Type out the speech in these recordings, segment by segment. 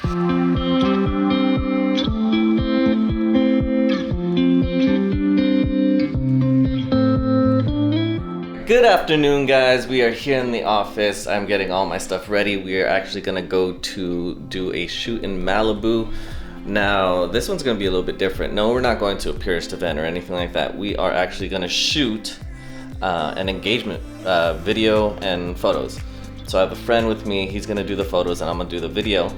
Good afternoon, guys. We are here in the office. I'm getting all my stuff ready. We are actually gonna go to do a shoot in Malibu. Now, this one's gonna be a little bit different. No, we're not going to a purist event or anything like that. We are actually gonna shoot an engagement video and photos. So I have a friend with me. He's gonna do the photos and I'm gonna do the video.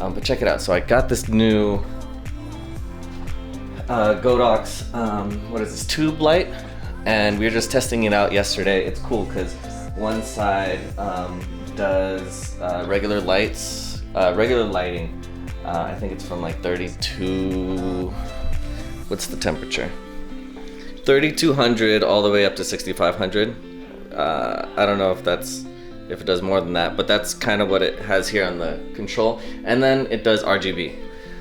But check it out. So I got this new Godox, what is this, tube light? And we were just testing it out yesterday. It's cool because one side does regular lights, regular lighting. I think it's from like 32, what's the temperature? 3200 all the way up to 6500. I don't know if it does more than that, but that's kind of what it has here on the control. And then it does RGB.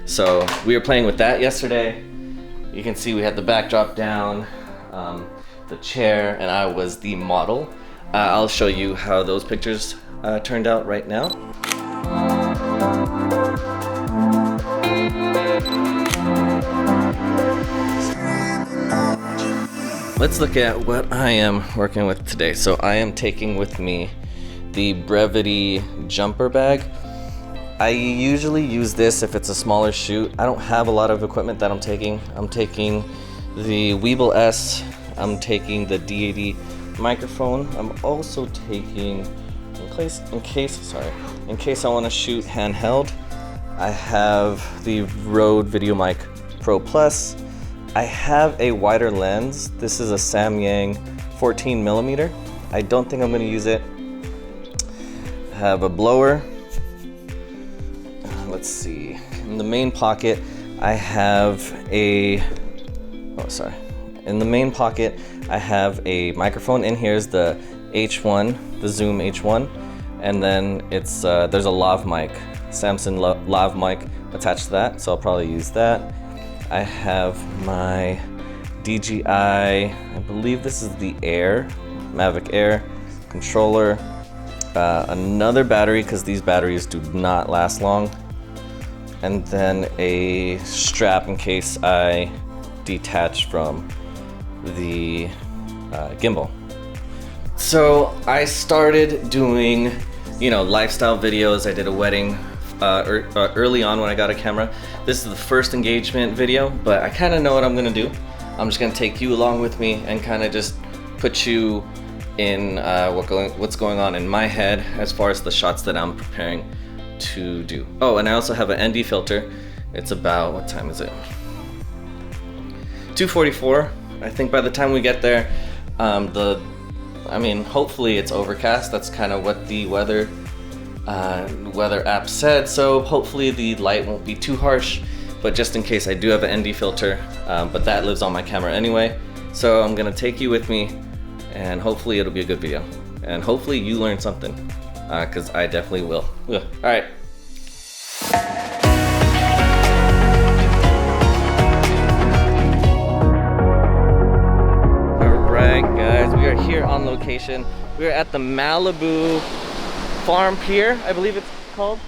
So we were playing with that yesterday. You can see we had the backdrop down, the chair, and I was the model. I'll show you how those pictures turned out right now. Let's look at what I am working with today. So I am taking with me the Brevity jumper bag. I usually use this if it's a smaller shoot. I don't have a lot of equipment that I'm taking. I'm taking the Weeble S. I'm taking the D80 microphone. I'm also taking, in case I want to shoot handheld, I have the Rode VideoMic Pro Plus. I have a wider lens. This is a Samyang 14mm. I don't think I'm going to use it. I have a blower. Let's see. In the main pocket, I have a. In the main pocket, I have a microphone. In here is the H1, the Zoom H1, and then it's there's a lav mic, Samsung lav mic attached to that, so I'll probably use that. I have my DJI, I believe this is the Air, Mavic Air controller, another battery because these batteries do not last long, and then a strap in case I detach from the gimbal. So I started doing, lifestyle videos. I did a wedding early on when I got a camera. This is the first engagement video, but I kind of know what I'm gonna do. I'm just gonna take you along with me and kind of just put you in what's going on in my head as far as the shots that I'm preparing to do. Oh, and I also have an ND filter. It's about, what time is it? 2:44. I think by the time we get there, hopefully it's overcast. That's kind of what the weather app said. So hopefully the light won't be too harsh, but just in case I do have an ND filter, but that lives on my camera anyway. So I'm gonna take you with me and hopefully it'll be a good video. And hopefully you learn something, cause I definitely will. All right. We are here on location. We are at the Malibu Farm Pier, I believe it's called.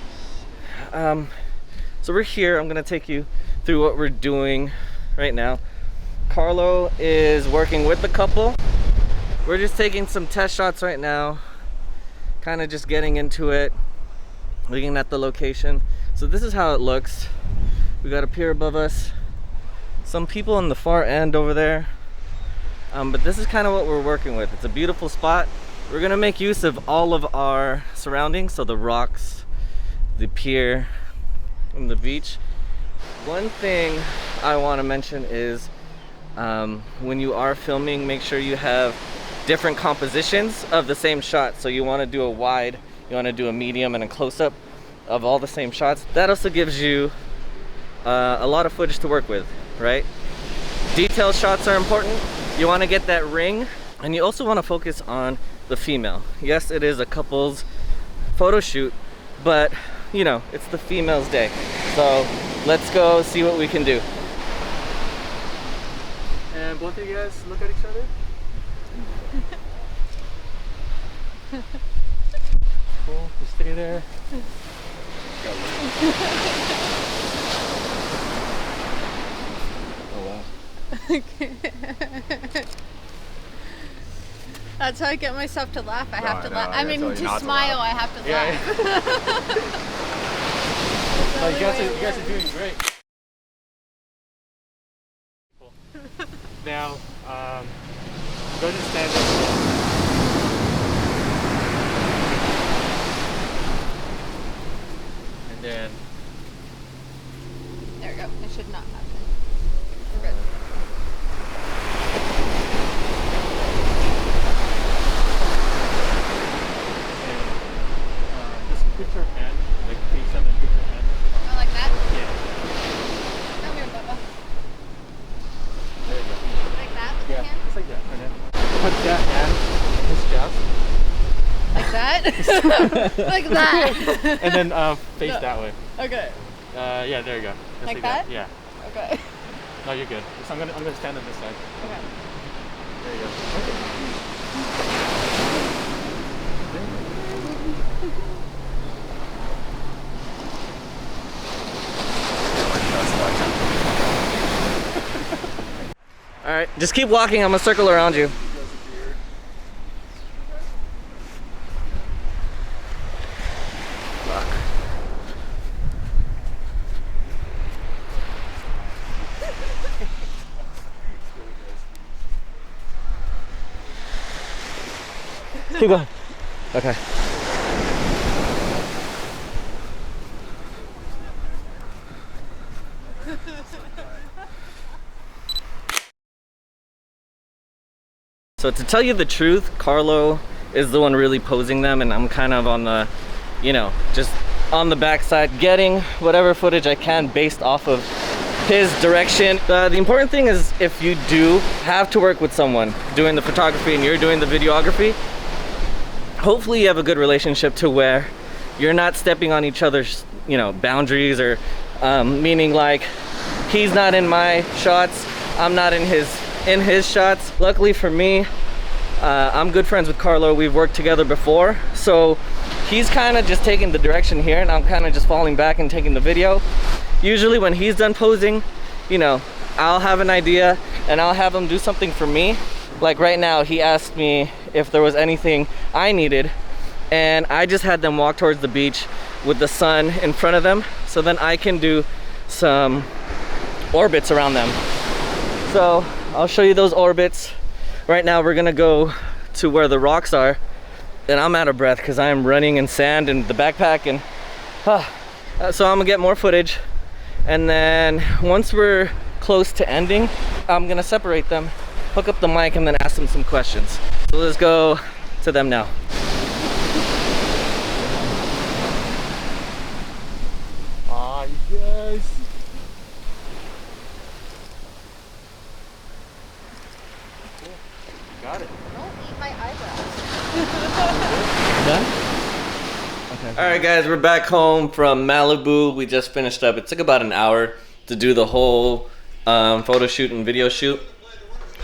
So we're here. I'm gonna take you through what we're doing right now. Carlo is working with the couple. We're just taking some test shots right now, kind of just getting into it, looking at the location. So this is how it looks. We got a pier above us, some people on the far end over there. But this is kind of what we're working with. It's a beautiful spot. We're gonna make use of all of our surroundings, so the rocks, the pier, and the beach. One thing I want to mention is when you are filming, make sure you have different compositions of the same shot. So you want to do a wide, you want to do a medium, and a close-up of all the same shots. That also gives you a lot of footage to work with, right? Detail shots are important. You want to get that ring, and you also want to focus on the female. Yes, it is a couple's photo shoot, but it's the female's day. So let's go see what we can do. And both of you guys look at each other. Cool, just stay there. Oh wow. That's how I get myself to laugh. I have to laugh. I mean, to to smile, I have to laugh. No, you guys are doing great. Now, go to stand up. And then... There we go. It should not happen. We're good. Just put your hand, like face on and put your hand. Oh, like that? Yeah. Come here, Bubba. There you go. Like that with your Yeah, hand? just like that. And then put that hand in his chest. Like that? Like that. And then face that way. Okay. Yeah, there you go. Just Like that? Yeah. Okay. No, you're good. So I'm gonna stand on this side. Okay. There you go. All right, just keep walking. I'm gonna circle around you. Fuck. Keep going. Okay. So to tell you the truth, Carlo is the one really posing them, and I'm kind of on the, you know, just on the backside getting whatever footage I can based off of his direction. The important thing is, if you do have to work with someone doing the photography and you're doing the videography, hopefully you have a good relationship to where you're not stepping on each other's, you know, boundaries, or meaning like he's not in my shots, I'm not in his shots. Luckily for me, I'm good friends with Carlo. We've worked together before, so he's kind of just taking the direction here and I'm kind of just falling back and taking the video. Usually when he's done posing, you know, I'll have an idea and I'll have him do something for me. Like right now, he asked me if there was anything I needed, and I just had them walk towards the beach with the sun in front of them, so then I can do some orbits around them. So I'll show you those orbits. Right now we're gonna go to where the rocks are, and I'm out of breath because I'm running in sand and the backpack, and so I'm gonna get more footage, and then once we're close to ending, I'm gonna separate them, hook up the mic, and then ask them some questions. So let's go to them now. Ah, you guys. Got it. Don't eat my eyebrows. Done? Okay. All right, guys, we're back home from Malibu. We just finished up. It took about an hour to do the whole photo shoot and video shoot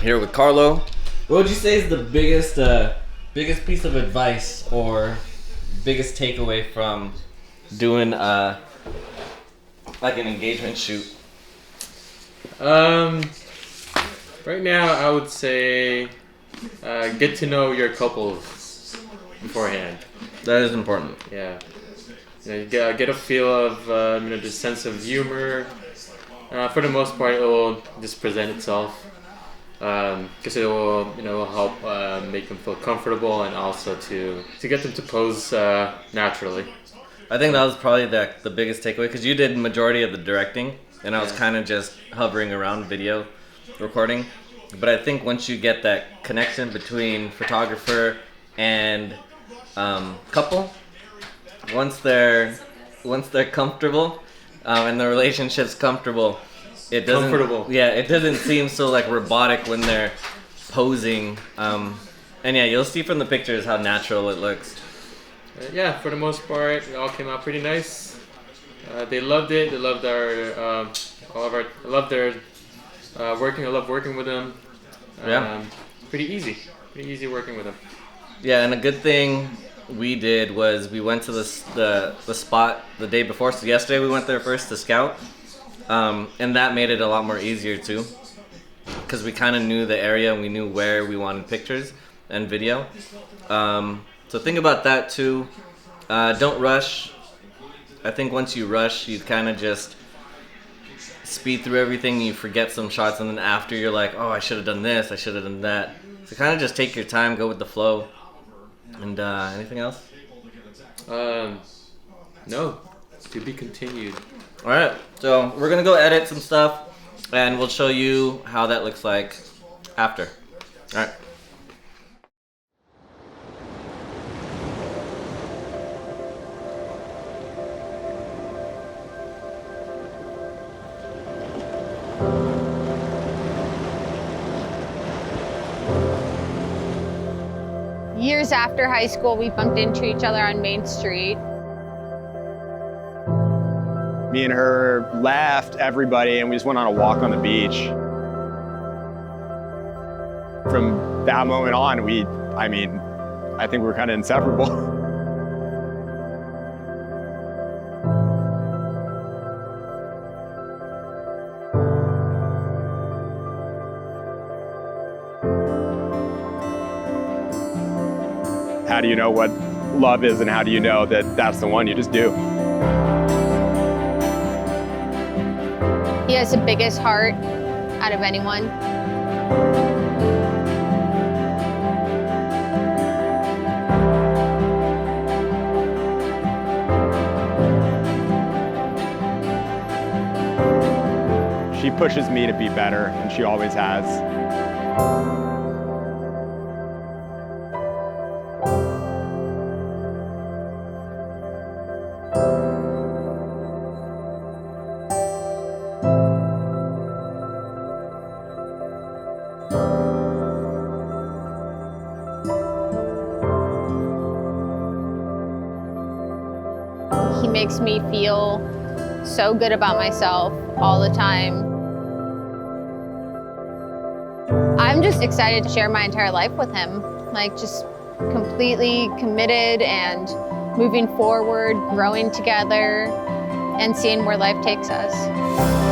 here with Carlo. What would you say is the biggest piece of advice or biggest takeaway from doing like an engagement shoot? Right now I would say get to know your couple beforehand. That is important. Yeah. You know, you get a feel of you know, the sense of humor. For the most part, it will just present itself. Because it will, you know, help make them feel comfortable, and also to get them to pose naturally. I think that was probably the biggest takeaway, because you did majority of the directing, and I was kind of just hovering around video recording. But I think once you get that connection between photographer and couple, once they're comfortable and the relationship's comfortable, it doesn't seem so like robotic when they're posing. And yeah, you'll see from the pictures how natural it looks. Yeah, for the most part, it all came out pretty nice. They loved it. They loved I loved their working. I love working with them. Yeah. Pretty easy working with them. Yeah, and a good thing we did was we went to the spot the day before. So yesterday we went there first to scout, and that made it a lot more easier too, because we kind of knew the area and we knew where we wanted pictures and video. So think about that too. Don't rush. I think once you rush, you kind of just speed through everything. You forget some shots, and then after you're like, oh, I should have done this, I should have done that. So kind of just take your time, go with the flow. And anything else? No, to be continued. All right, so we're gonna go edit some stuff, and we'll show you how that looks like after. All right. Years after high school, we bumped into each other on Main Street. Me and her left everybody and we just went on a walk on the beach. From that moment on, I think we're kind of inseparable. How do you know what love is, and how do you know that that's the one? You just do. He has the biggest heart out of anyone. She pushes me to be better, and she always has. He makes me feel so good about myself all the time. I'm just excited to share my entire life with him. Like, just completely committed and moving forward, growing together, and seeing where life takes us.